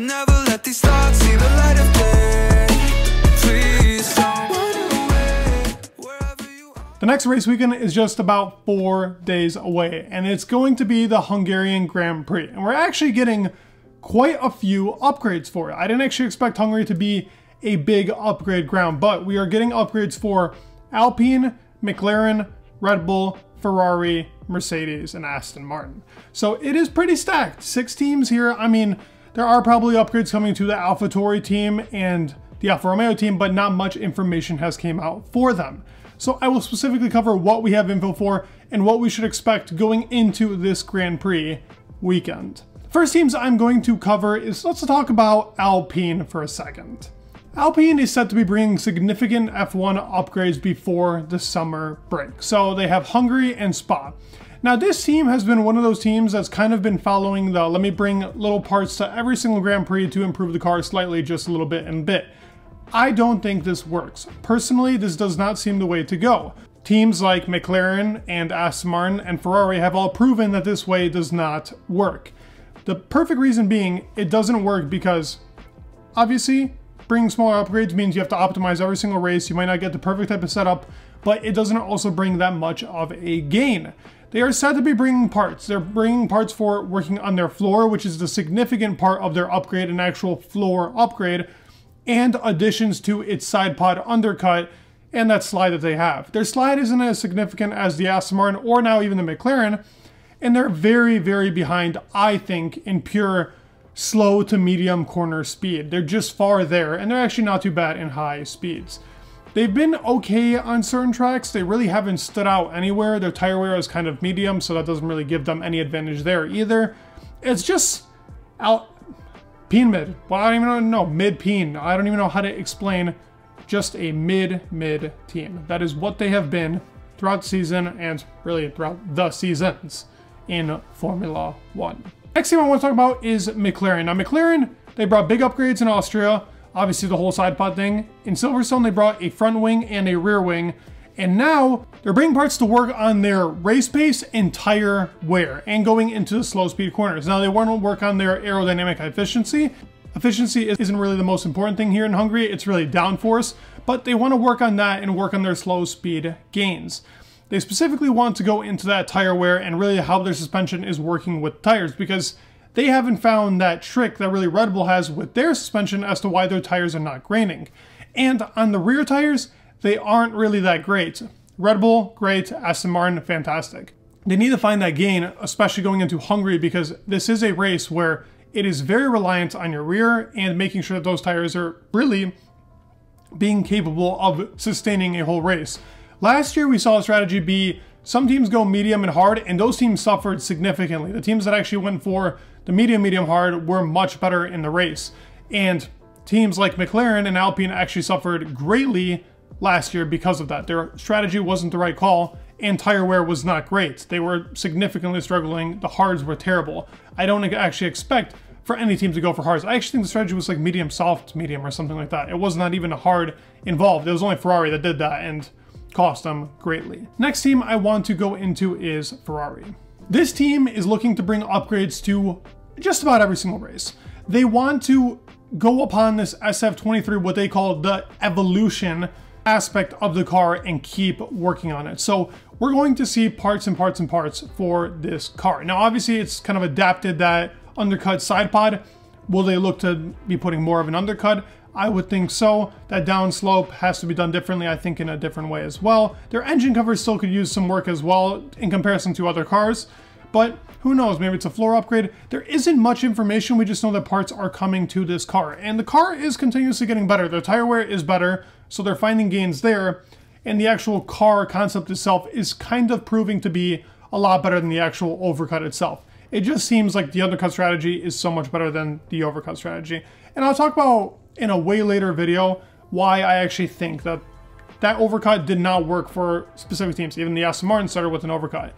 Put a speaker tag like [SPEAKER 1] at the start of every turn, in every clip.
[SPEAKER 1] never let these thoughts see the light of day. Please don't run away, wherever you are.
[SPEAKER 2] The next race weekend is just about 4 days away, and it's going to be the Hungarian Grand Prix. And we're actually getting quite a few upgrades for it. I didn't actually expect Hungary to be a big upgrade ground, but we are getting upgrades for Alpine, McLaren, Red Bull, Ferrari, Mercedes, and Aston Martin. So it is pretty stacked. 6 teams here. I mean, there are probably upgrades coming to the AlphaTauri team and the Alfa Romeo team, but not much information has came out for them. So I will specifically cover what we have info for and what we should expect going into this Grand Prix weekend. First teams I'm going to cover is, let's talk about Alpine for a second. Alpine is set to be bringing significant F1 upgrades before the summer break. So they have Hungary and Spa. Now this team has been one of those teams that's kind of been following the let me bring little parts to every single Grand Prix to improve the car slightly, just a little bit and bit. I don't think this works. Personally, this does not seem the way to go. Teams like McLaren and Aston Martin and Ferrari have all proven that this way does not work. The perfect reason being, it doesn't work because obviously bringing smaller upgrades means you have to optimize every single race. You might not get the perfect type of setup, but it doesn't also bring that much of a gain. They are said to be bringing parts. They're bringing parts for working on their floor, which is the significant part of their upgrade, an actual floor upgrade, and additions to its side pod undercut and that slide that they have. Their slide isn't as significant as the Aston Martin or now even the McLaren, and they're very, very behind, I think, in pure slow to medium corner speed. They're just far there, and they're actually not too bad in high speeds. They've been okay on certain tracks. They really haven't stood out anywhere. Their tire wear is kind of medium, so that doesn't really give them any advantage there either. It's just Alpine mid. Well, I don't even know, mid-peen. I don't even know how to explain just a mid team. That is what they have been throughout the season and really throughout the seasons in Formula 1. Next team I want to talk about is McLaren. Now McLaren, they brought big upgrades in Austria, obviously the whole side pod thing. In Silverstone, they brought a front wing and a rear wing, and now they're bringing parts to work on their race pace and tire wear and going into the slow speed corners. Now they want to work on their aerodynamic efficiency. Efficiency isn't really the most important thing here in Hungary, it's really downforce, but they want to work on that and work on their slow speed gains. They specifically want to go into that tire wear and really how their suspension is working with tires, because they haven't found that trick that really Red Bull has with their suspension as to why their tires are not graining. And on the rear tires, they aren't really that great. Red Bull, great. Aston Martin, fantastic. They need to find that gain, especially going into Hungary, because this is a race where it is very reliant on your rear and making sure that those tires are really being capable of sustaining a whole race. Last year, we saw a strategy be some teams go medium and hard, and those teams suffered significantly. The teams that actually went for the medium hard were much better in the race. And teams like McLaren and Alpine actually suffered greatly last year because of that. Their strategy wasn't the right call, and tire wear was not great. They were significantly struggling. The hards were terrible. I don't actually expect for any team to go for hards. I actually think the strategy was like medium, soft, medium, or something like that. It was not even a hard involved. It was only Ferrari that did that, and cost them greatly. Next team I want to go into is Ferrari. This team is looking to bring upgrades to just about every single race. They want to go upon this SF23, what they call the evolution aspect of the car, and keep working on it. So we're going to see parts and parts and parts for this car. Now obviously it's kind of adapted that undercut side pod. Will they look to be putting more of an undercut? I would think so. That downslope has to be done differently, I think, in a different way as well. Their engine cover still could use some work as well in comparison to other cars, but who knows, maybe it's a floor upgrade. There isn't much information, we just know that parts are coming to this car, and the car is continuously getting better. Their tire wear is better, so they're finding gains there, and the actual car concept itself is kind of proving to be a lot better than the actual overcut itself. It just seems like the undercut strategy is so much better than the overcut strategy. And I'll talk about in a way later video why I actually think that that overcut did not work for specific teams. Even the Aston Martin started with an overcut,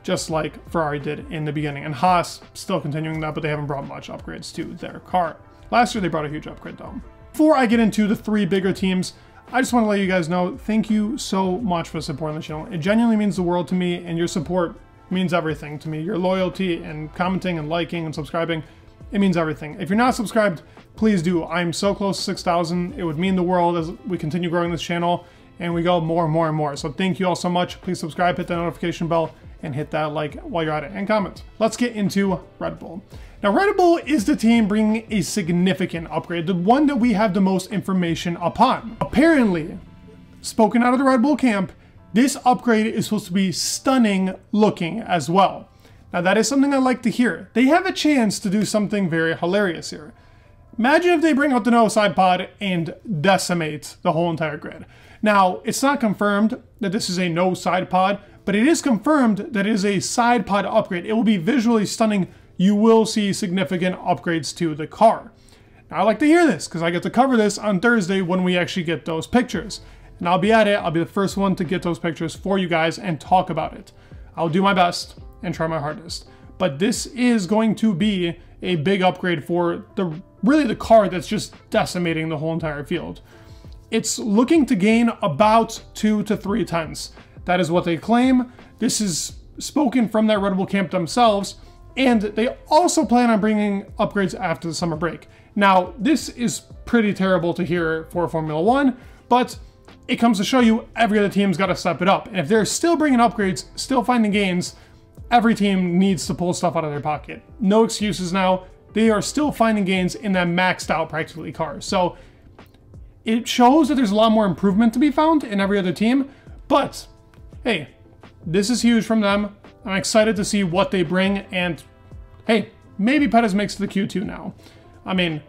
[SPEAKER 2] just like Ferrari did in the beginning. And Haas still continuing that, but they haven't brought much upgrades to their car. Last year they brought a huge upgrade though. Before I get into the 3 bigger teams, I just want to let you guys know, thank you so much for supporting the channel. It genuinely means the world to me, and your support means everything to me. Your loyalty and commenting and liking and subscribing, It means everything. If you're not subscribed, please do. I'm so close to 6,000. It would mean the world as we continue growing this channel and we go more and more and more. So thank you all so much. Please subscribe, hit that notification bell, and hit that like while you're at it, and comment. Let's get into Red Bull. Now, Red Bull is the team bringing a significant upgrade, the one that we have the most information upon. Apparently, spoken out of the Red Bull camp, this upgrade is supposed to be stunning looking as well. Now, that is something I like to hear. They have a chance to do something very hilarious here. Imagine if they bring out the no side pod and decimate the whole entire grid. Now, it's not confirmed that this is a no side pod, but it is confirmed that it is a side pod upgrade. It will be visually stunning. You will see significant upgrades to the car. Now, I like to hear this because I get to cover this on Thursday when we actually get those pictures. And I'll be at it. I'll be the first one to get those pictures for you guys and talk about it. I'll do my best and try my hardest. But this is going to be a big upgrade for really the car that's just decimating the whole entire field. It's looking to gain about 2 to 3 tenths. That is what they claim. This is spoken from that Red Bull camp themselves, and they also plan on bringing upgrades after the summer break. Now, this is pretty terrible to hear for Formula One, but it comes to show you every other team's got to step it up. And if they're still bringing upgrades, still finding gains, every team needs to pull stuff out of their pocket. No excuses now. They are still finding gains in that maxed out practically car. So it shows that there's a lot more improvement to be found in every other team, but hey, this is huge from them. I'm excited to see what they bring, and hey, maybe Perez makes the Q2 now. I mean,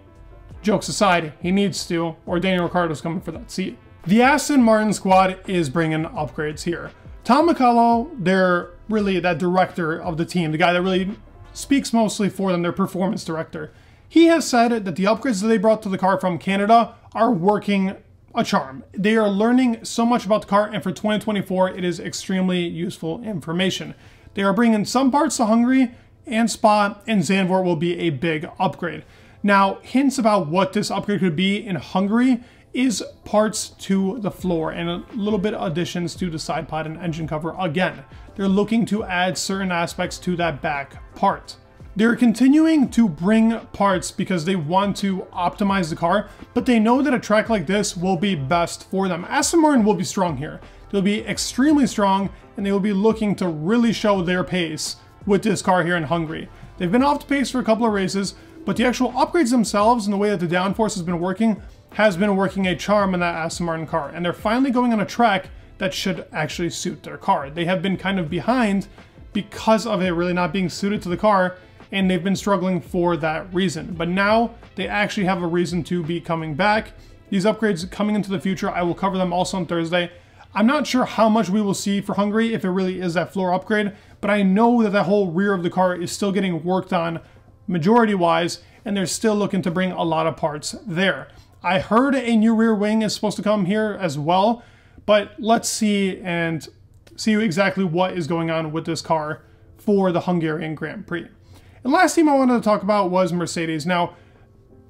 [SPEAKER 2] jokes aside, he needs to, or Daniel Ricciardo's coming for that seat. The Aston Martin squad is bringing upgrades here. Tom McCullough, they're really that director of the team, the guy that really speaks mostly for them, their performance director. He has said that the upgrades that they brought to the car from Canada are working a charm. They are learning so much about the car, and for 2024, it is extremely useful information. They are bringing some parts to Hungary and Spa, and Zandvoort will be a big upgrade. Now, hints about what this upgrade could be in Hungary is parts to the floor and a little bit of additions to the side pod and engine cover again. They're looking to add certain aspects to that back part. They're continuing to bring parts because they want to optimize the car, but they know that a track like this will be best for them. Aston Martin will be strong here. They'll be extremely strong, and they will be looking to really show their pace with this car here in Hungary. They've been off the pace for a couple of races, but the actual upgrades themselves and the way that the downforce has been working a charm in that Aston Martin car. And they're finally going on a track that should actually suit their car. They have been kind of behind because of it really not being suited to the car, and they've been struggling for that reason. But now they actually have a reason to be coming back. These upgrades coming into the future, I will cover them also on Thursday. I'm not sure how much we will see for Hungary if it really is that floor upgrade, but I know that whole rear of the car is still getting worked on majority-wise, and they're still looking to bring a lot of parts there. I heard a new rear wing is supposed to come here as well, but let's see and see exactly what is going on with this car for the Hungarian Grand Prix. And last team I wanted to talk about was Mercedes. Now,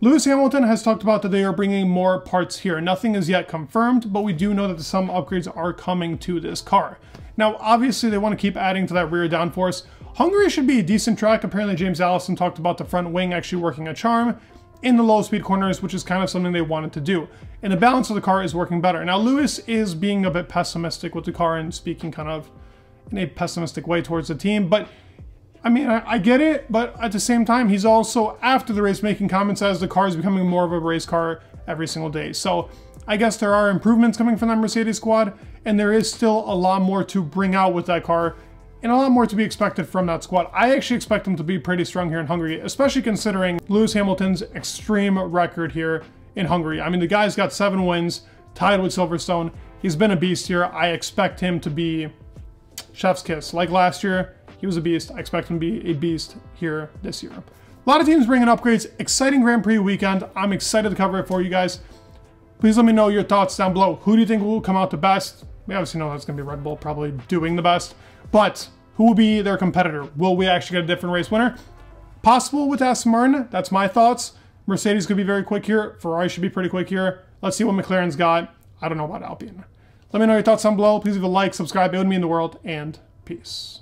[SPEAKER 2] Lewis Hamilton has talked about that they are bringing more parts here. Nothing is yet confirmed, but we do know that some upgrades are coming to this car. Now, obviously, they want to keep adding to that rear downforce. Hungary should be a decent track. Apparently, James Allison talked about the front wing actually working a charm in the low-speed corners, which is kind of something they wanted to do. And the balance of the car is working better. Now, Lewis is being a bit pessimistic with the car and speaking kind of in a pessimistic way towards the team, but I mean, I get it, but at the same time, he's also, after the race, making comments as the car is becoming more of a race car every single day. So I guess there are improvements coming from that Mercedes squad, and there is still a lot more to bring out with that car, and a lot more to be expected from that squad. I actually expect them to be pretty strong here in Hungary, especially considering Lewis Hamilton's extreme record here in Hungary. I mean, the guy's got 7 wins, tied with Silverstone. He's been a beast here. I expect him to be chef's kiss. Like last year, he was a beast. I expect him to be a beast here this year. A lot of teams bringing upgrades. Exciting Grand Prix weekend. I'm excited to cover it for you guys. Please let me know your thoughts down below. Who do you think will come out the best? We obviously know that's going to be Red Bull probably doing the best. But who will be their competitor? Will we actually get a different race winner? Possible with Aston Martin. That's my thoughts. Mercedes could be very quick here. Ferrari should be pretty quick here. Let's see what McLaren's got. I don't know about Alpine. Let me know your thoughts down below. Please leave a like, subscribe. It would mean the world. And peace.